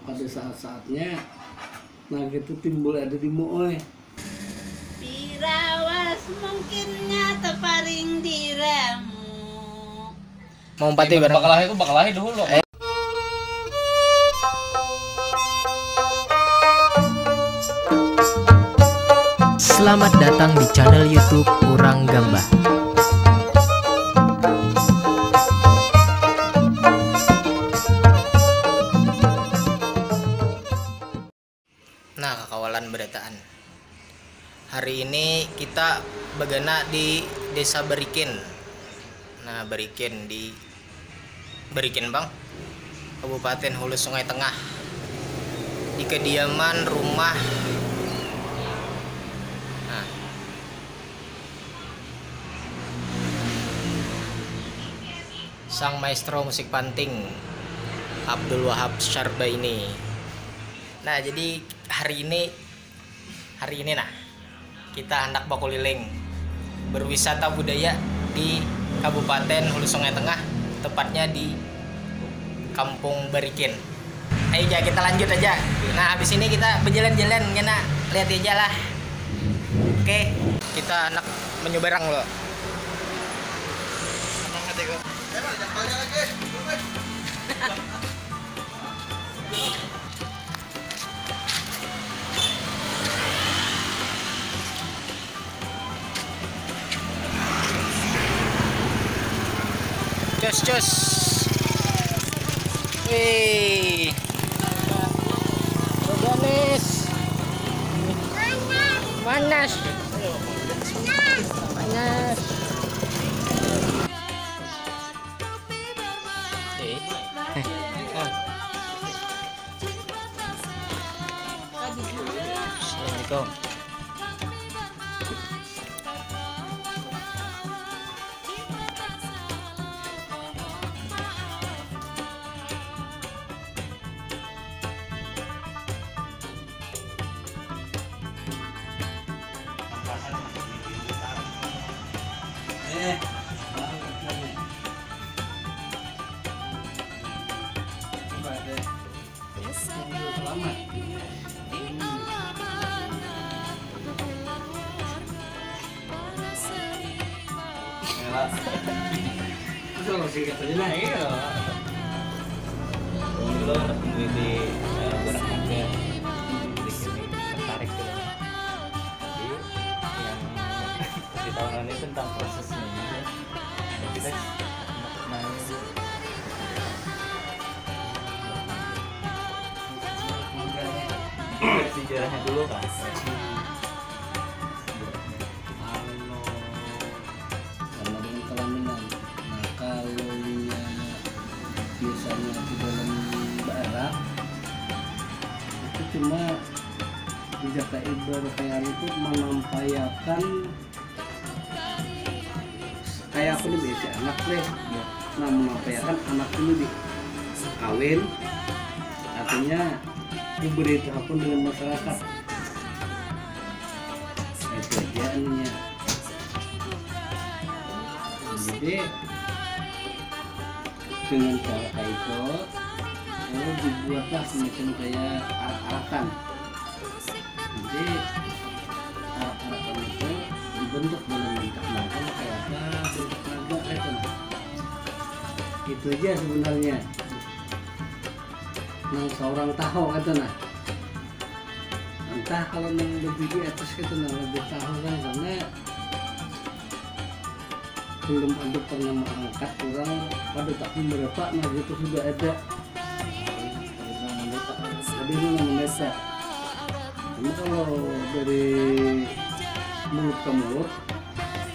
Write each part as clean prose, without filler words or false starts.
pada saat-saatnya nah gitu timbul ada di moe pirawas mungkinnya teparing diramu mau empati bareng bakalahi dulu. Selamat datang di channel YouTube Urang Gambah. Nah, kakawalan berataan. Hari ini kita begana di Desa Berikin. Nah, Berikin Bang, Kabupaten Hulu Sungai Tengah. Di kediaman rumah sang maestro musik panting Abdul Wahab Syarbaini. Nah, jadi hari ini nah kita hendak bakuliling berwisata budaya di Kabupaten Hulu Sungai Tengah, tepatnya di Kampung Berikin. Ayo aja kita lanjut aja. Nah, habis ini kita berjalan-jalan, ngena lihat aja lah. Oke, kita hendak menyeberang loh. Cus. Wih. Organis. Panas. Assalamualaikum. Kalau sih katanya nah iya Dulu anak peneliti barang harga tertarik gitu. Jadi yang di tahunan ini tentang prosesnya ya. Kita main sejarahnya dulu kan. Biasanya di dalam daerah itu cuma di Jaka Ibrahim itu menampilkan kayak apa nih biasa anak deh, nah menampilkan anak ini di kawin, artinya diberitahukan dengan masyarakat. Itu aja ininya. Jadi dengan cara kayak itu lalu dibuatlah semacam kayak arak-arakan. Jadi arak-arakan itu dibentuk dalam bentuk naga kayak apa, bentuk naga itu. Itu aja sebenarnya. Nang seorang tahu itu nah. Entah kalau nang lebih di atas itu nang lebih tahu kan karena belum ada pernah mengangkat orang pada tahun berapa nah itu sudah ada Indonesia. Cuma kalau dari mulut ke mulut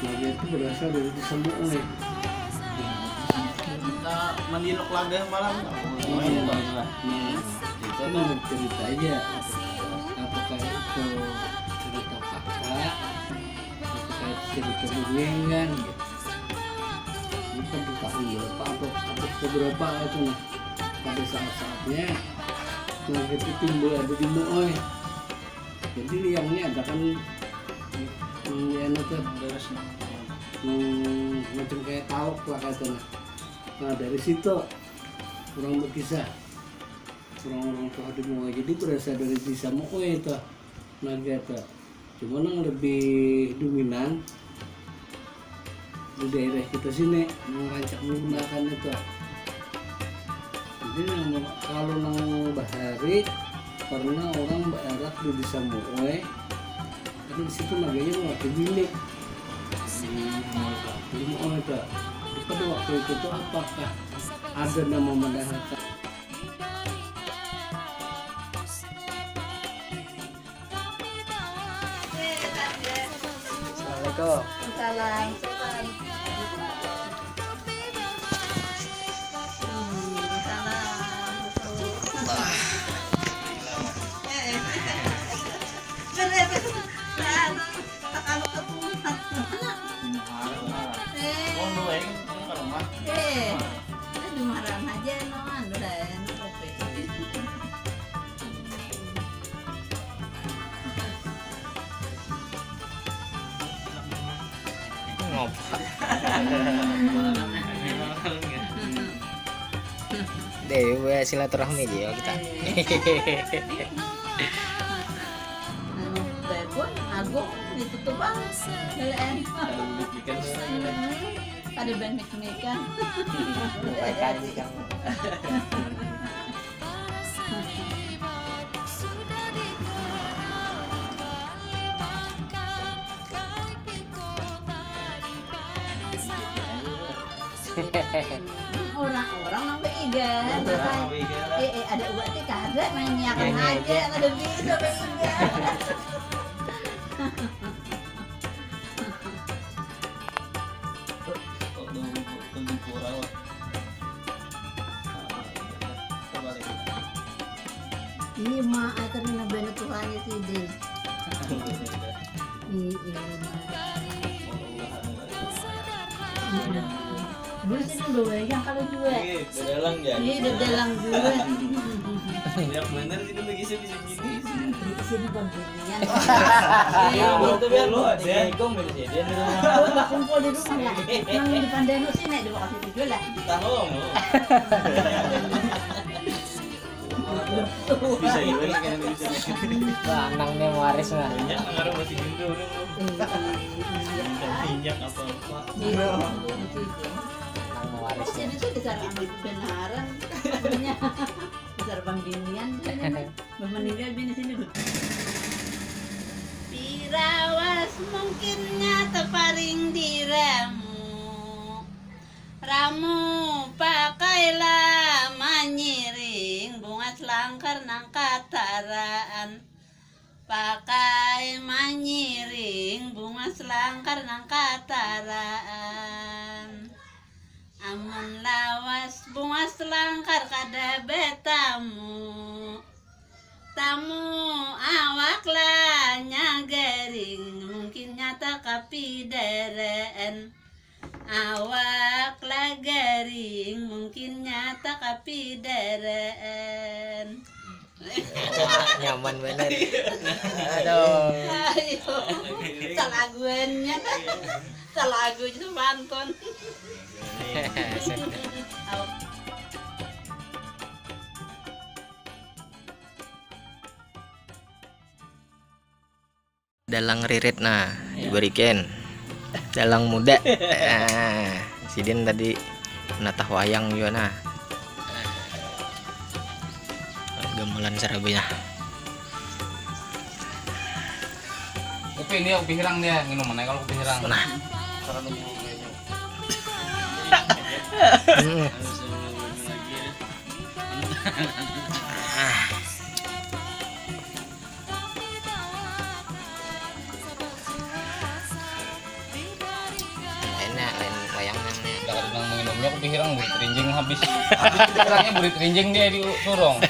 nah itu berasal dari semua nih Kita mandilok laga malam. Itu memang cerita aja apakah itu cerita fakta apakah itu cerita dongeng gitu. Bukan tahun berapa atau beberapa itu nah pada saat-saatnya nah itu timbul ada di moe. Jadi liangnya ada kan yang itu macam kayak tauk lah katanya. Nah dari situ kurang berkisah orang-orang tuh ada mau jadi berasal dari desa Moe itu naga tuh. Cuma yang lebih dominan di daerah kita sini merancak menggunakan itu. Jadi kalau nang bahari karena orang barat di desa Moe karena di situ naganya memakai bilik di Moe itu. Pada waktu itu tuh apakah ada nama mendahakan? Assalamualaikum. Salam. Ngopak. Dewe silaturahmi aja ya kita. Bebon, agung, ditutup banget. Ada banyak mik-mikan. Orang-orang sampai igan. Ada ubat teh kada main nyakan aja, ada bisa igan. Iya mah, akan nabena Tuhannya sih deh. Iya mah. Dulu sih dulu yang kalau juga. Iya, dalang ya. Iya, udah dalang juga. Yang bener itu bisa gini. Bisa dibandingin. Iya, betul biar lu ada. Kok mau jadi Mbak kumpul di rumah lah. Yang di depan danau sih naik 2 kali 7 lah. tahu. Bisa gimana kan bisa. Lanangnya waris mah. Banyak ngaruh masih Indo minyak apa-apa. Nang waris. Sini tuh besar benaran. Besar pembinian. Meninggal bini sini. Pirawas mungkinnya teparing diramu. Ramu pakailah manyiring bunga selangkar nang kataraan. Pakai manyiring bunga selangkar nang kataraan. Amun lawas bunga selangkar kada betamu. Tamu awaklah nyagaring mungkin nyata kapidaraan. Awak lagaring mungkin nyata kapidaraan. Nyaman bener. Aduh. Ayo, salaguannya, salagu itu pantun. Dalang ririt nah diberikan. Dalang muda. Nah, si Din tadi menatah wayang juga nah. Gamelan Surabaya. Kopi dia kopi hirang dia minum mana kalau kopi hirang. Nah. Enak lain wayangnya. Jangan bilang minumnya kopi hirang burit rinjing habis. Habis kopi hirangnya burit rinjing dia di surong.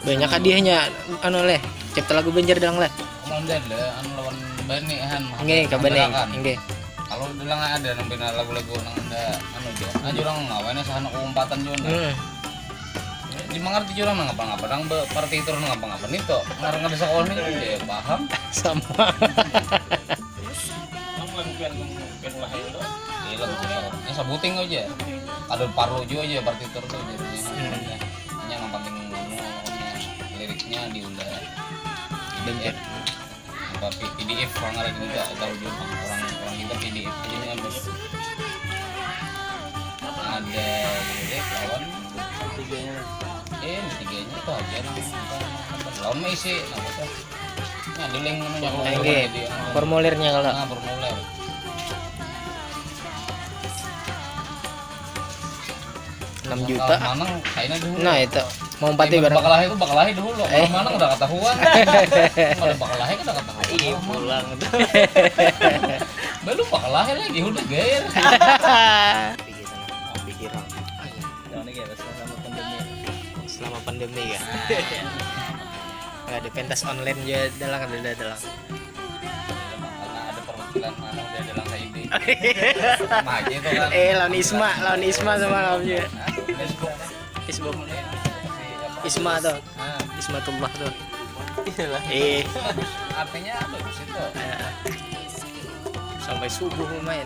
Banyak hadiahnya anu leh. Cipta lagu Banjar dalang leh. Kemudian lah anu lawan bani han. Nggih, ka Baneng. Nggih. Kalau dalang ada nang bina lagu-lagu nang ada anu dia. Aja orang ngawane sahana umpatan juga. Di mengerti juga nang apa-apa nang partitur nang apa-apa nito. Ngarang ada sekolah ini dia paham. Sama. Kamu pian ulah itu. Hilang ini sabuting aja. Ada parlo juga aja partitur tuh jadinya. Ini yang penting liriknya diulah. Benjek. Apa PDF orang ada juga tahu juga orang kita PDF aja nih bos. Ada lirik lawan tiganya itu aja lawan isi nah di link formulirnya kalau formulir 6 juta. Manang kayaknya dulu. Nah itu mau empati bareng. Bakalahi dulu. Manang udah ketahuan. Kalau bakalahi kan udah ketahuan. Iya pulang tuh. Baru bakalahi lagi udah gair. Pikiran. Tahun ini Selama pandemi ya. Nggak ada pentas online juga dalang ada. Karena ada perwakilan mana udah dalam KID. Sama aja itu kan. Lawan Isma sama lawannya. Facebook. Isma tuh. Ismatullah tuh. Artinya bagus itu. Sampai subuh main.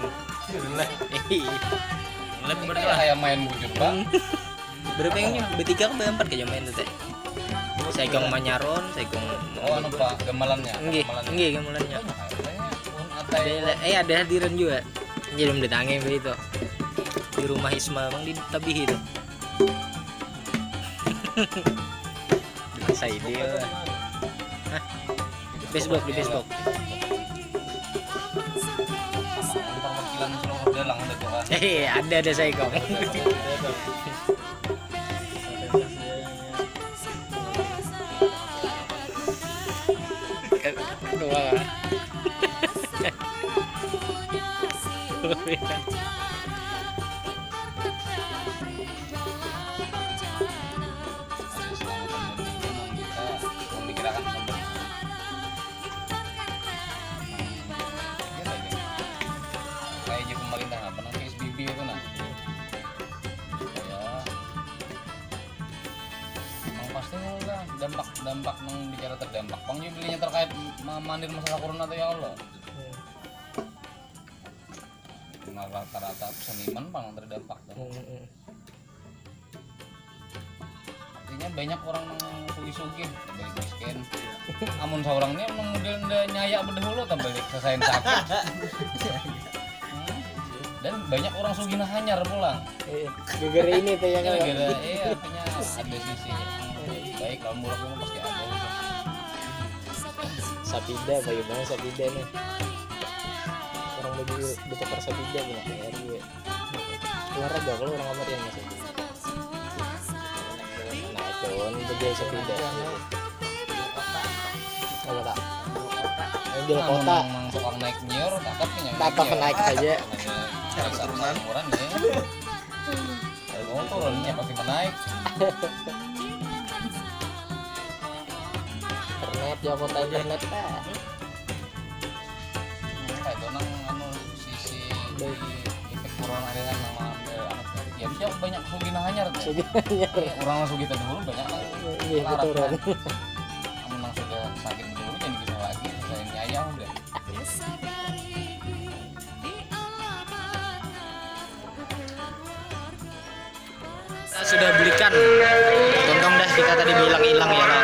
Lebih kayak main bujur bang. Berapa yang bertiga ke berempat ke main tuh teh. Saya gong manyaron, saya gong. Oh anu pak gamelannya. Enggak gamelannya. Ada hadiran juga. Jadi belum ditangi begitu. Di rumah Isma bang di Tabih itu. Saya dia. Facebook di Facebook. Perwakilan seluruh dalang ada tuh kan. Ada saya kok. dampak bicara terdampak bang juga belinya terkait mandir masalah corona tuh ya Allah cuma rata-rata seniman bang terdampak tuh. Artinya banyak orang sugi-sugi balik miskin amun seorang ini kemudian udah nyayak berdahulu balik selesai sakit dan banyak orang sugi nah hanyar pulang gara ini tuh yang gara-gara artinya ada sisi baik lawan murah pasti ada Sapida bagaimana Sapida nih orang baju bertukar Sapida gimana ya gue olahraga kalau orang amat yang masih nah itu baju Sapida apa tak yang jual kota tukang naik nyor tatap naik saja turunan murah nih kalau turunnya pasti menaik internet ya kota internet kayak itu nang anu sisi efek corona dengan nama ya bisa banyak sugina hanyar orang langsung kita dulu banyak larat kamu langsung sudah sakit dulu jadi kita lagi saya nyayang udah sudah belikan tongkong dah kita tadi bilang hilang ya